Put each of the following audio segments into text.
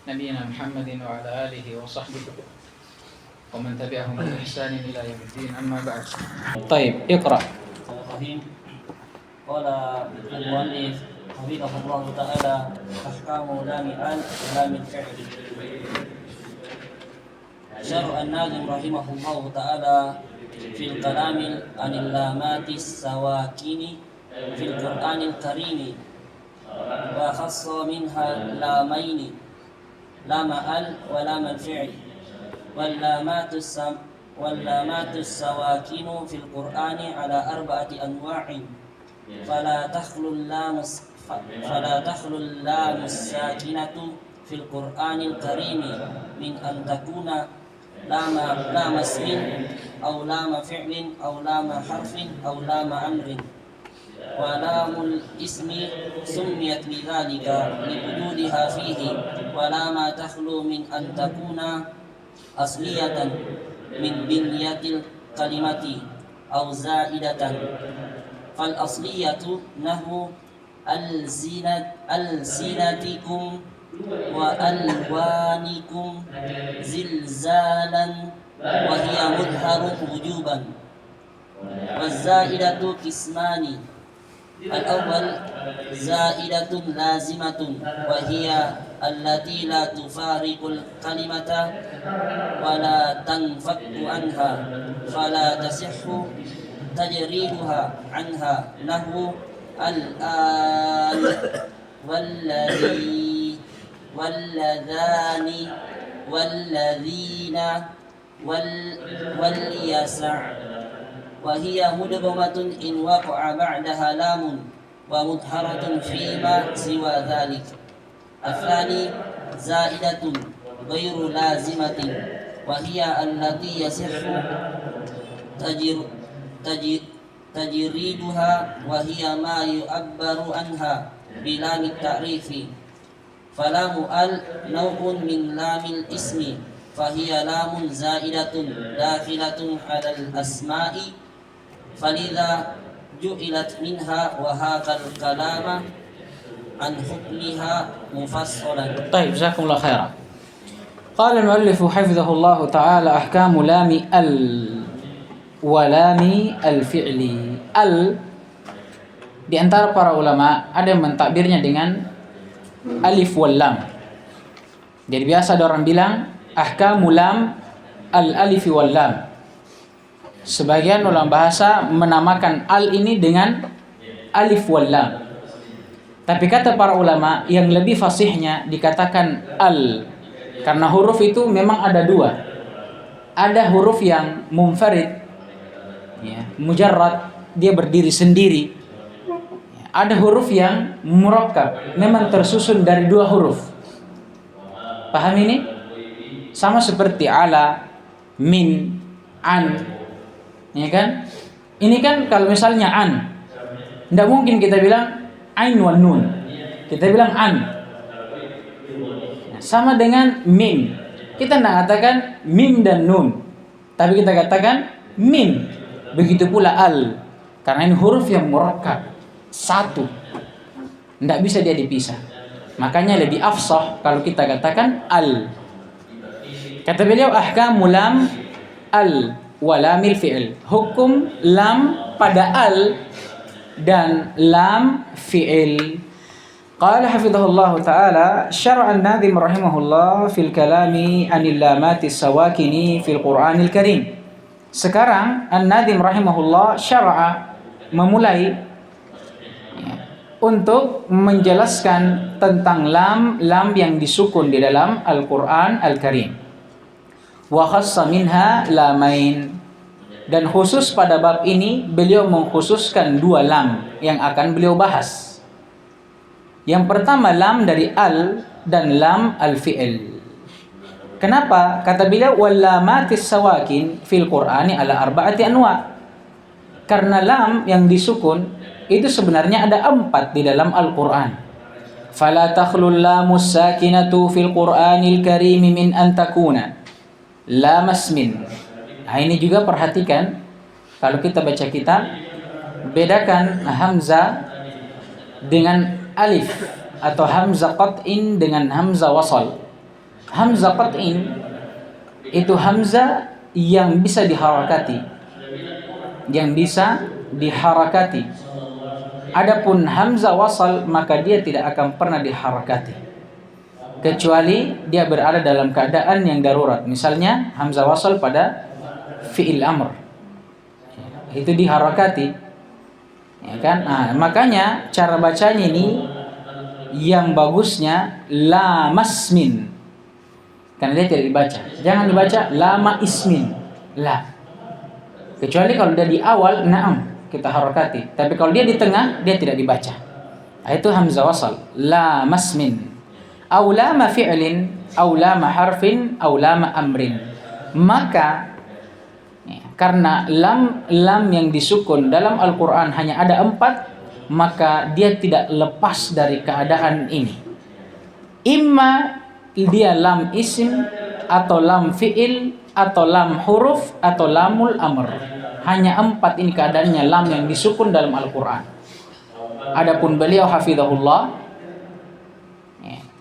نبينا محمد وعلى آله وصحبه ومن تبعهم بإحسان إلى يوم الدين. أما بعد. طيب اقرأ. قال المؤلف حفظه الله تعالى أحكام لام ال ولام الفعل. شرع الناظم رحمه الله تعالى في الكلام عن اللامات السواكن في القرآن الكريم، وخص منها لامين: لام ال ولام الفعل. واللامات السواكن في القرآن على 4 أنواع، فلا تخلو اللام الساكنة في القرآن الكريم من أن تكون لام اسم أو لام فعل أو لام حرف أو لام أمر. ولام الاسم سميت بذلك لوجودها فيه، ولا ما تخلو من أن تكون أصلية من بنية الكلمة أو زائدة. فالأصلية نحو ألسنتكم وألوانكم زلزالا، وهي مظهر وجوبا. والزائدة قسمان: الأول زائدة لازمة، وهي التي لا تفارق الكلمة ولا تنفك عنها، فلا تصح تجريدها عنها، نحو الآن والذي واللذان والذين واليسع، وهي مدغمة إن وقع بعدها لام، ومظهرة فيما سوى ذلك. الثاني زائدة غير لازمة، وهي التي يصح تجريدها، وهي ما يعبر عنها بلام التعريف. فلام ال نوع من لام الاسم، فهي لام زائدة داخلة على الأسماء، فلذا جعلت منها، وهذا الكلام عن حكمها مفصلا. طيب جزاكم الله خيرا. قال المؤلف حفظه الله تعالى أحكام لام ال ولام الفعل. Al di antara para ulama ada yang mentakbirnya dengan alif wal lam. Jadi biasa ada orang bilang ahkamu lam al alif wal lam. Sebagian ulama bahasa menamakan al ini dengan alif wal lam. Tapi kata para ulama yang lebih fasihnya dikatakan al, karena huruf itu memang ada dua. Ada huruf yang munfarid, ya, mujarrad, dia berdiri sendiri. Ada huruf yang murakkab, memang tersusun dari dua huruf. Paham ini? Sama seperti ala, min, an, ya kan? Ini kan kalau misalnya an, tidak mungkin kita bilang ain wal nun, kita bilang an. Sama dengan mim, kita tidak katakan mim dan nun, tapi kita katakan mim. Begitu pula al, karena ini huruf yang murakkab, satu, tidak bisa dia dipisah. Makanya lebih afsah kalau kita katakan al. Kata beliau ahkamu lam al walamil fi'il, hukum lam pada al dan lam fi'il. Qala hafidhahullah ta'ala syar'a an-nadhim rahimahullah fil kalami anil lamatis sawakini fil Qur'anil Karim. Sekarang an-nadhim rahimahullah syar'a memulai untuk menjelaskan tentang lam yang disukun di dalam Al-Qur'an Al-Karim. Wa khassa minha lamain, dan khusus pada bab ini beliau mengkhususkan dua lam yang akan beliau bahas. Yang pertama lam dari al dan lam al-fi'il. Kenapa? Kata beliau wal lamatis sawakin fil Qur'ani ala 4 anwa'. Karena lam yang disukun itu sebenarnya ada 4 di dalam Al-Qur'an. Fala takhlul lamus sakinatu fil Qur'anil Karim min an takuna lam asmin. Nah, ini juga perhatikan kalau kita baca kitab, bedakan hamzah dengan alif atau hamzah qat'in dengan hamzah wasal. Hamzah qat'in itu hamzah yang bisa diharakati, Adapun hamzah wasal maka dia tidak akan pernah diharakati kecuali dia berada dalam keadaan yang darurat. Misalnya hamzah wasal pada fi'il amr itu diharakati, ya kan? Nah, makanya cara bacanya ini yang bagusnya lamasmin, karena dia tidak dibaca. Jangan dibaca lama ismin, la. Kecuali kalau dia di awal, na'am, kita harakati. Tapi kalau dia di tengah, dia tidak dibaca. Itu hamzah wasal, lamasmin. Aw lama fi'lin, aw lama harfin, aw lama amrin. Maka karena lam yang disukun dalam Al-Quran hanya ada 4, maka dia tidak lepas dari keadaan ini. Imma dia lam isim, atau lam fi'il, atau lam huruf, atau lamul amr. Hanya 4 ini keadaannya lam yang disukun dalam Al-Quran. Adapun beliau hafizahullah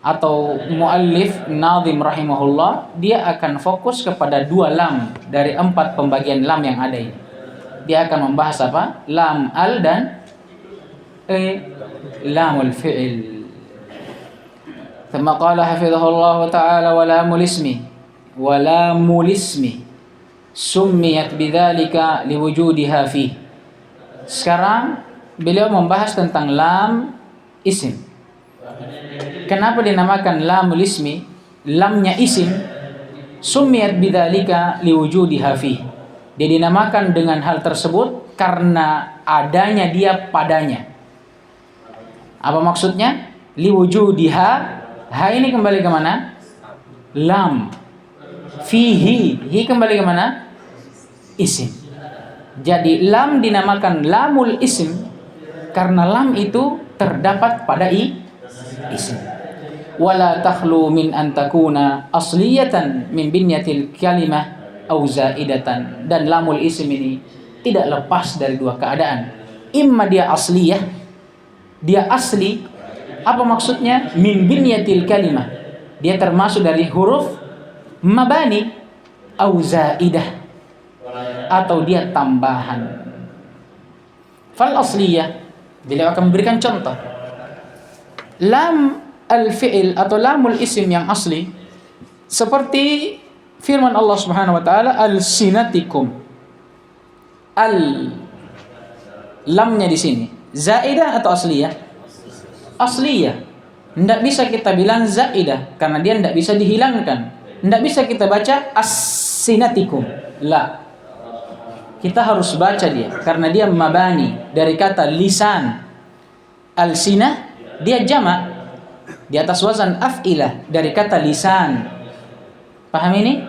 atau muallif nazim rahimahullah, dia akan fokus kepada 2 lam dari 4 pembagian lam yang ada ini. Dia akan membahas apa? Lam al dan lamul fi'il. ثم قال حفظه الله تعالى ولام الاسم سميت بذلك لوجودها فيه. Sekarang beliau membahas tentang lam isim. Kenapa dinamakan lamul ismi? Lamnya isim. Summiyat bidzalika liwujudiha fi. Dia dinamakan dengan hal tersebut karena adanya dia padanya. Apa maksudnya? Liwujudiha. Ha ini kembali ke mana? Lam. Fihi. Hi kembali ke mana? Isim. Jadi lam dinamakan lamul isim karena lam itu terdapat pada isim. Wala takhlu min an takuna asliyatan min binyatil kalimah aw zaidatan. Dan lamul isim ini tidak lepas dari 2 keadaan. Imma dia asliyah, dia asli. Apa maksudnya? Min binyatil kalimah, dia termasuk dari huruf mabani, aw zaidah, atau dia tambahan. Fal asliyah, beliau akan memberikan contoh. Lam al-fi'il atau lamul isim yang asli seperti firman Allah Subhanahu wa taala, al-sinatikum. Lamnya di sini zaidah atau asliyah? Asliyah. Tidak bisa kita bilang zaidah karena dia tidak bisa dihilangkan. Tidak bisa kita baca as-sinatikum. La. Kita harus baca dia karena dia mabani dari kata lisan. Al-sinah dia jamak di atas wazan af'ilah dari kata lisan. Paham ini?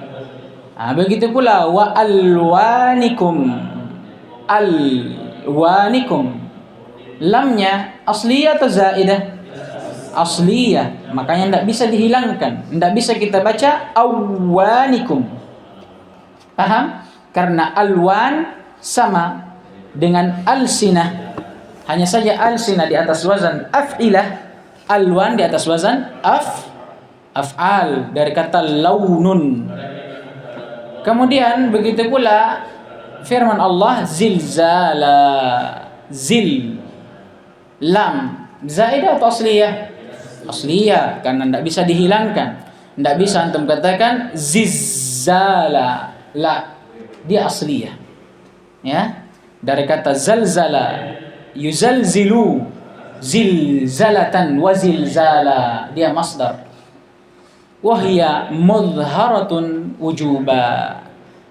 Begitu pula wa alwanikum. Alwanikum. Lamnya asliyah atau zaidah? Asliyah. Makanya tidak bisa dihilangkan. Tidak bisa kita baca awanikum. Paham? Karena alwan sama dengan alsinah. Hanya saja alsinah di atas wazan af'ilah, alwan di atas wazan af'al dari kata launun. Kemudian begitu pula firman Allah zilzala. Zil lam zaidah atau asliyah? Asliyah karena tidak bisa dihilangkan. Tidak bisa antum katakan zizzala. La, dia asliyah. Ya, dari kata zalzala, yuzalzilu, zilzalatan wa zilzala, dia masdar. Wahia mudharatun wujuba.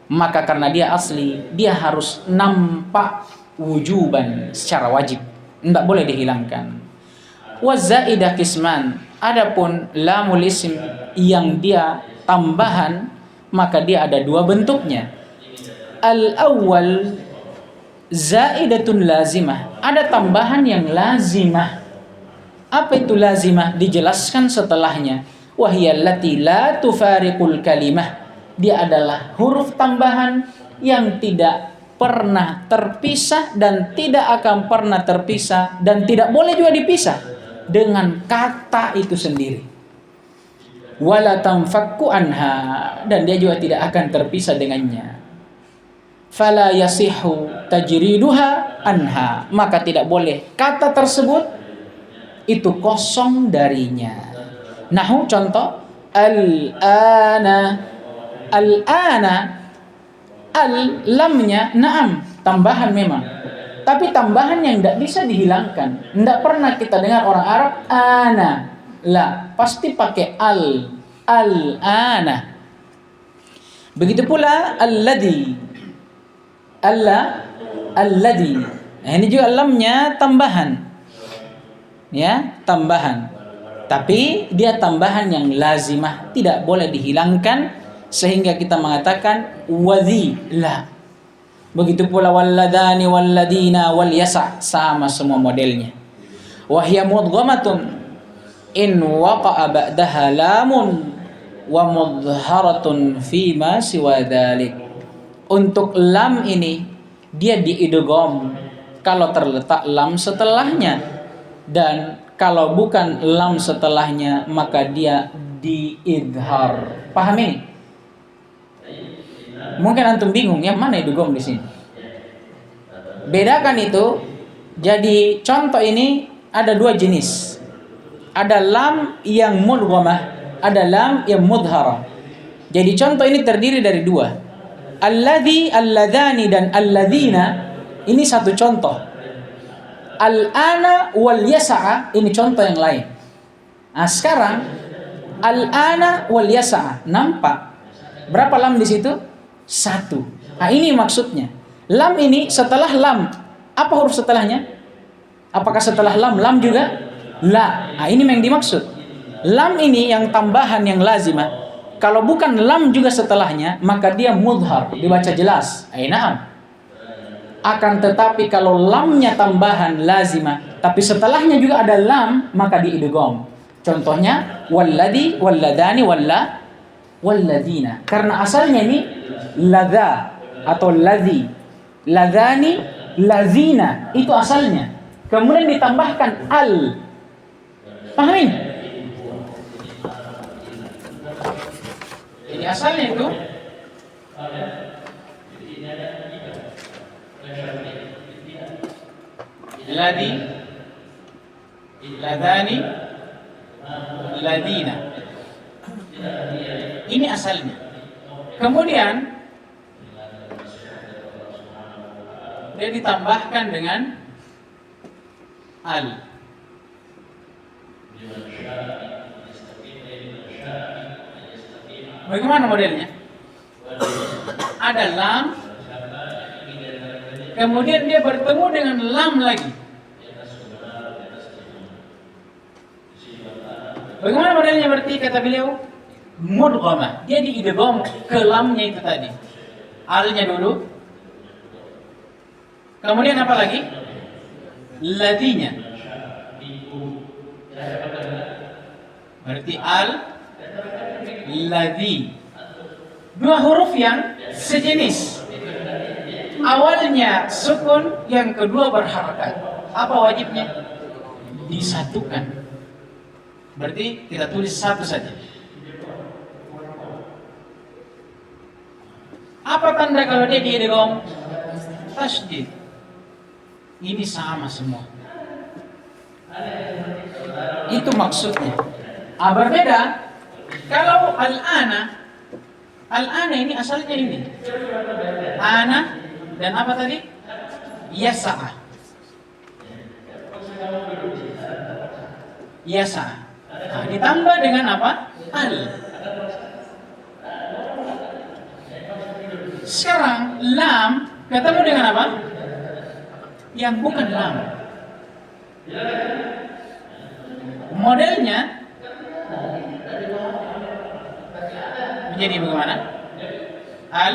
Maka karena dia asli, dia harus nampak wujuban secara wajib, tidak boleh dihilangkan. Wa zaidah kisman. Adapun lamul isim yang dia tambahan, maka dia ada 2 bentuknya. Al-awwal zaidatun lazimah. Ada tambahan yang lazimah. Apa itu lazimah? Dijelaskan setelahnya. Wahiyallati la tufariqul kalimah. Dia adalah huruf tambahan yang tidak pernah terpisah dan tidak akan pernah terpisah dan tidak boleh juga dipisah dengan kata itu sendiri. wala tanfakku anha, dan dia juga tidak akan terpisah dengannya. Fala yasihu tajriduha anha, maka tidak boleh kata tersebut itu kosong darinya. Nahu contoh al-ana, al-ana, lamnya na'am, tambahan memang, tapi tambahan yang tidak bisa dihilangkan. Tidak pernah kita dengar orang Arab ana, la, pasti pakai al-ana. Begitu pula alladhi, alladhi. Nah, ini juga lamnya tambahan, ya, tambahan. Tapi dia tambahan yang lazimah, tidak boleh dihilangkan, sehingga kita mengatakan wadhi, la. Begitu pula walladani, walladina, wal yasa, sama semua modelnya. Wahya mudghamatun in waqa'a ba'daha lamun wa mudharatun fima siwa dhalik. Untuk lam ini dia diidgham kalau terletak lam setelahnya, dan kalau bukan lam setelahnya maka dia diidhar. Paham ini? Mungkin antum bingung yang mana idgham di sini. Bedakan itu. Jadi contoh ini ada dua jenis. Ada lam yang mudghamah, ada lam yang mudhara. Jadi contoh ini terdiri dari dua. Alladhi, alladhani, dan alladhina. Ini satu contoh. Al-ana wal yasa'a, ini contoh yang lain. Nah, sekarang al-ana wal yasa'a, nampak berapa lam di situ? Satu. Nah, ini maksudnya. Lam ini setelah lam, apa huruf setelahnya? Apakah setelah lam juga? La. Nah, ini yang dimaksud. Lam ini yang tambahan yang lazimah. Kalau bukan lam juga setelahnya, maka dia mudhar, dibaca jelas. Na'am. Akan tetapi kalau lamnya tambahan lazimah, tapi setelahnya juga ada lam, maka diidgham. Contohnya walladhi, walladani, walladina. Karena asalnya ini ladha atau ladhi, ladhani, lazina, itu asalnya. Kemudian ditambahkan al. Pahami? Jadi asalnya itu ladhi, ladhani, ladina. Ini asalnya. Kemudian dia ditambahkan dengan al. Bagaimana modelnya? Ada lam, kemudian dia bertemu dengan lam lagi. Bagaimana modelnya berarti kata beliau? Mudghamah. Dia diidgham ke lamnya itu tadi. Alnya dulu. Kemudian apa lagi? Ladhinya. Berarti al, ladhi. Dua huruf yang sejenis. Awalnya sukun, yang kedua berharakat. Apa wajibnya? Disatukan. Berarti kita tulis satu saja. Apa tanda kalau dia diidgham? Tasydid. Ini sama semua. Itu maksudnya. Berbeda kalau al-ana. Al-ana ini asalnya ini. Ana dan apa tadi? Yasa'a. Yasa'a. Nah, ditambah dengan apa? Al. Sekarang lam ketemu dengan apa? Yang bukan lam. Modelnya menjadi bagaimana? Al.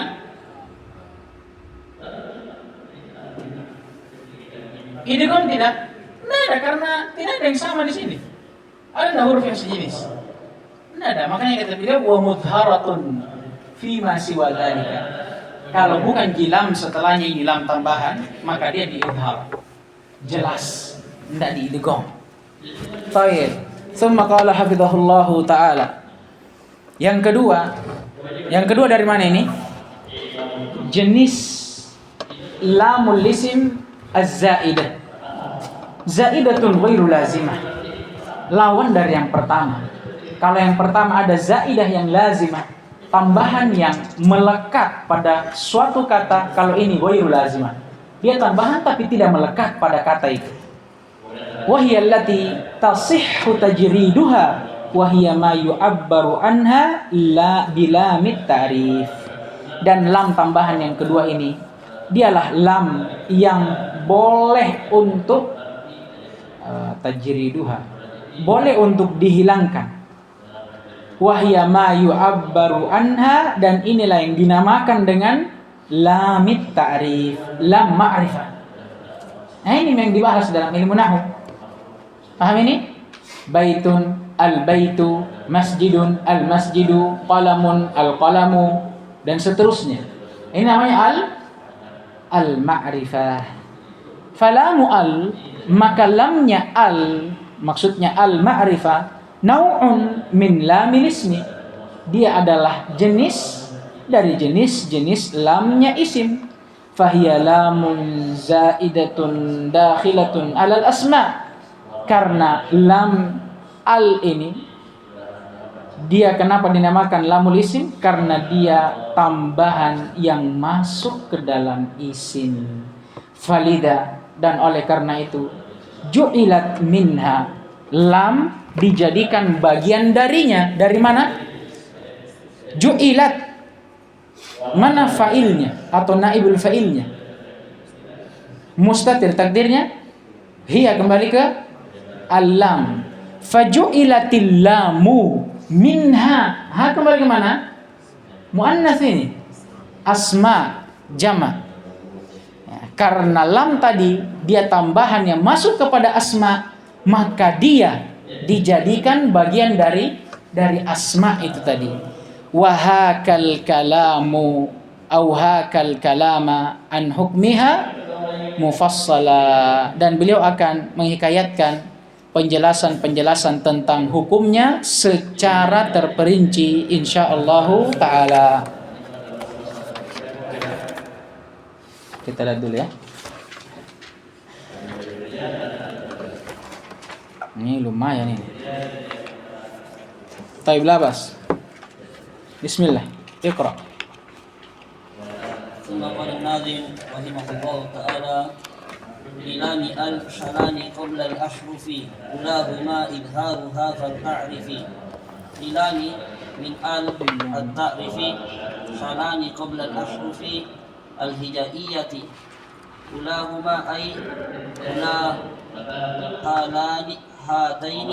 Idgham tidak? Tidak ada, karena tidak ada yang sama di sini. Ada huruf yang sejenis? Tidak ada. Makanya kata beliau wa mudharatun fima siwa dzalika. Kalau bukan jilam setelahnya ini lam tambahan, maka dia diidhar. Jelas, tidak diidgham. Baik. Tsumma qala hafizahullahu taala Yang kedua dari mana ini? Jenis lamul isim az-zaidah. Zaidatun ghairu lazimah. Lawan dari yang pertama. Kalau yang pertama ada zaidah yang lazimah, tambahan yang melekat pada suatu kata. Kalau ini ghairu lazimah, dia tambahan tapi tidak melekat pada kata itu. Wahiyya allati tasihhu tajriduha wa hiya ma yu'abbaru anha la bilamit ta'rif. Dan lam tambahan yang kedua ini dialah lam yang boleh untuk tajriduha, boleh untuk dihilangkan. Wa hiya ma yu'abbaru anha, dan inilah yang dinamakan dengan lamit ta'rif, lam ma'rifah. Nah, ini yang dibahas dalam ilmu nahwu. Paham ini? Baitun, al-baitu, masjidun, al-masjidu, qalamun, al-qalamu, dan seterusnya. Ini namanya al-ma'rifah. Falamu al, maka lamnya al, maksudnya al-ma'rifah, nau'un min lamil ismi. Dia adalah jenis dari jenis-jenis lamnya isim. Fahiya lamun zaidatun dakhilatun alal asma. Karena lam al ini, dia kenapa dinamakan lamul isim? Karena dia tambahan yang masuk ke dalam isim. Falida, dan oleh karena itu ju'ilat minha, lam dijadikan bagian darinya. Dari mana? Ju'ilat, mana fa'ilnya atau naibul fa'ilnya? Mustatir takdirnya, hiya kembali ke al-lam. Faju'ilatil lamu minha, ha kembali ke mana? Muannats ini, asma jama. Ya, karena lam tadi dia tambahan yang masuk kepada asma, maka dia dijadikan bagian dari asma itu tadi. Wa hakal kalamu au hakal kalama an hukmiha mufassala, dan beliau akan menghikayatkan penjelasan-penjelasan tentang hukumnya secara terperinci insyaallah taala. Kita lihat dulu ya. Ini lumayan ini. Taib labas. Bismillah. Iqra. ثم قال الناظم رحمه الله تعالى: للام ألف شلان قبل الأحرف أولاهما إظهارها فلتعرف. للام من ألف التعرف شلان قبل الأحرف الهجائية أولاهما أي أولا هاتين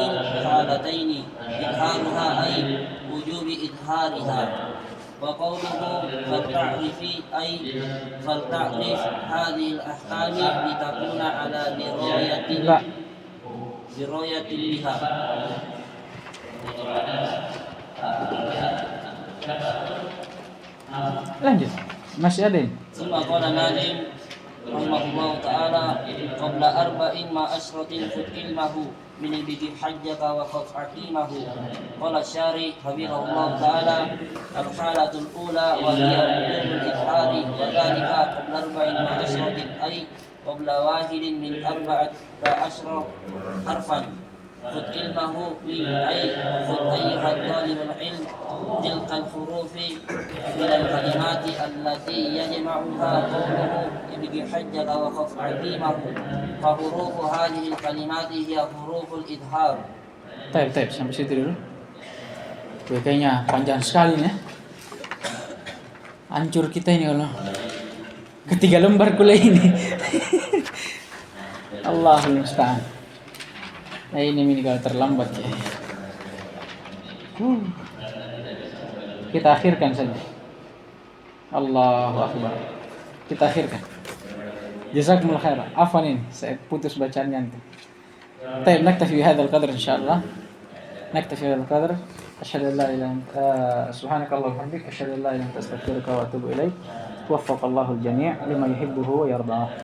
حالتين إظهارها أي وجوب إظهارها. وقوله فلتعرف أي فلتعرف هذه الأحكام لتكون على دراية بها. Lanjut. Masih ada ini. ثم قال ناظم رحمه الله تعالى: قبل 4 ما أشرة خذ علمه من البدء حجك وخف عقيمه. قال الشاري حفظه الله تعالى: الحالة الأولى وهي وجوب الإظهار، وذلك قبل 4 ما أشرة أي قبل 1 من 14 حرفا. خذ علمه من أي خذ أيها الطالب العلم تلك الحروف من الكلمات التي يجمعها قوله ابق حجك وخف عقيمه. فحروف هذه الكلمات هي حروف الإظهار. Taib, sampai situ dulu. Oke, kayaknya panjang sekali nih. Hancur kita ini kalau ketiga lembar kuliah ini. Allahul musta'an. Nah, ini kalau terlambat ya. Kita akhirkan saja. Allahu akbar. Kita akhirkan. Jazakumullah khairan. Afwan ini saya putus bacaannya nanti. طيب نكتفي بهذا القدر إن شاء الله. نكتفي بهذا القدر. أشهد أن لا إله إلا أنت سبحانك اللهم وبحمدك أشهد أن لا إله إلا أنت أستغفرك وأتوب إليك. وفق الله الجميع لما يحبه ويرضاه.